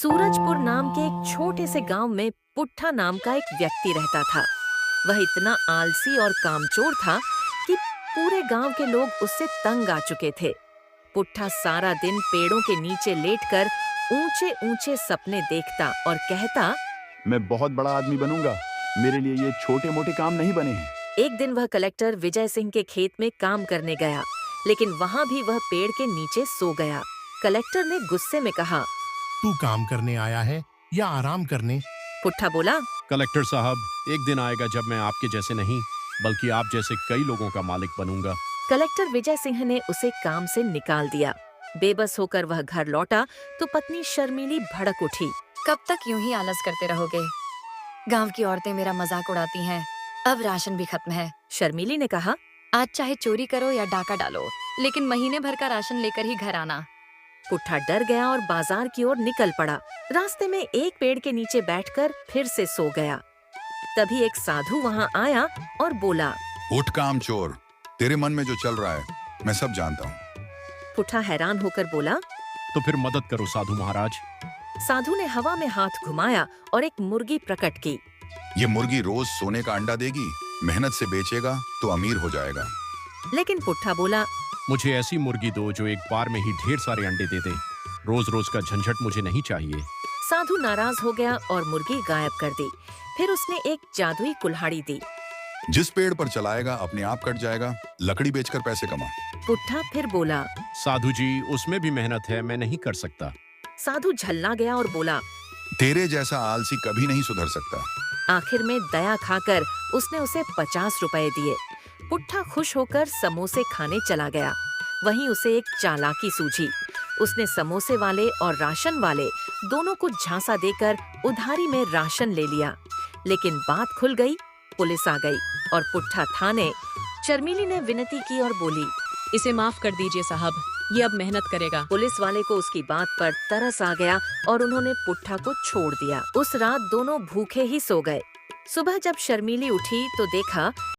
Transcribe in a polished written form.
सूरजपुर नाम के एक छोटे से गांव में पुट्ठा नाम का एक व्यक्ति रहता था। वह इतना आलसी और कामचोर था कि पूरे गांव के लोग उससे तंग आ चुके थे। पुट्ठा सारा दिन पेड़ों के नीचे लेटकर ऊंचे ऊंचे सपने देखता और कहता, मैं बहुत बड़ा आदमी बनूंगा। मेरे लिए ये छोटे मोटे काम नहीं बने हैं। एक दिन वह कलेक्टर विजय सिंह के खेत में काम करने गया, लेकिन वहाँ भी वह पेड़ के नीचे सो गया। कलेक्टर ने गुस्से में कहा, तू काम करने आया है या आराम करने? पुट्ठा बोला, कलेक्टर साहब, एक दिन आएगा जब मैं आपके जैसे नहीं बल्कि आप जैसे कई लोगों का मालिक बनूंगा। कलेक्टर विजय सिंह ने उसे काम से निकाल दिया। बेबस होकर वह घर लौटा तो पत्नी शर्मीली भड़क उठी। कब तक यूं ही आलस करते रहोगे? गांव की औरतें मेरा मजाक उड़ाती हैं। अब राशन भी खत्म है। शर्मीली ने कहा, आज चाहे चोरी करो या डाका डालो, लेकिन महीने भर का राशन लेकर ही घर आना। पुट्ठा डर गया और बाजार की ओर निकल पड़ा। रास्ते में एक पेड़ के नीचे बैठकर फिर से सो गया। तभी एक साधु वहाँ आया और बोला, उठ काम चोर, तेरे मन में जो चल रहा है मैं सब जानता हूँ। पुट्ठा हैरान होकर बोला, तो फिर मदद करो साधु महाराज। साधु ने हवा में हाथ घुमाया और एक मुर्गी प्रकट की। ये मुर्गी रोज सोने का अंडा देगी, मेहनत से बेचेगा तो अमीर हो जाएगा। लेकिन पुट्ठा बोला, मुझे ऐसी मुर्गी दो जो एक बार में ही ढेर सारे अंडे दे दे। रोज रोज का झंझट मुझे नहीं चाहिए। साधु नाराज हो गया और मुर्गी गायब कर दी। फिर उसने एक जादुई कुल्हाड़ी दी। जिस पेड़ पर चलाएगा अपने आप कट जाएगा, लकड़ी बेचकर पैसे कमा। पुट्ठा फिर बोला, साधु जी, उसमें भी मेहनत है, मैं नहीं कर सकता। साधु झल्ला गया और बोला, तेरे जैसा आलसी कभी नहीं सुधर सकता। आखिर में दया खाकर उसने उसे 50 रुपए दिए। पुट्ठा खुश होकर समोसे खाने चला गया। वहीं उसे एक चालाकी सूझी। उसने समोसे वाले और राशन वाले दोनों को झांसा देकर उधारी में राशन ले लिया। लेकिन बात खुल गई, पुलिस आ गई और पुट्ठा थाने। शर्मीली ने विनती की और बोली, इसे माफ कर दीजिए साहब, ये अब मेहनत करेगा। पुलिस वाले को उसकी बात पर तरस आ गया और उन्होंने पुट्ठा को छोड़ दिया। उस रात दोनों भूखे ही सो गए। सुबह जब शर्मीली उठी तो देखा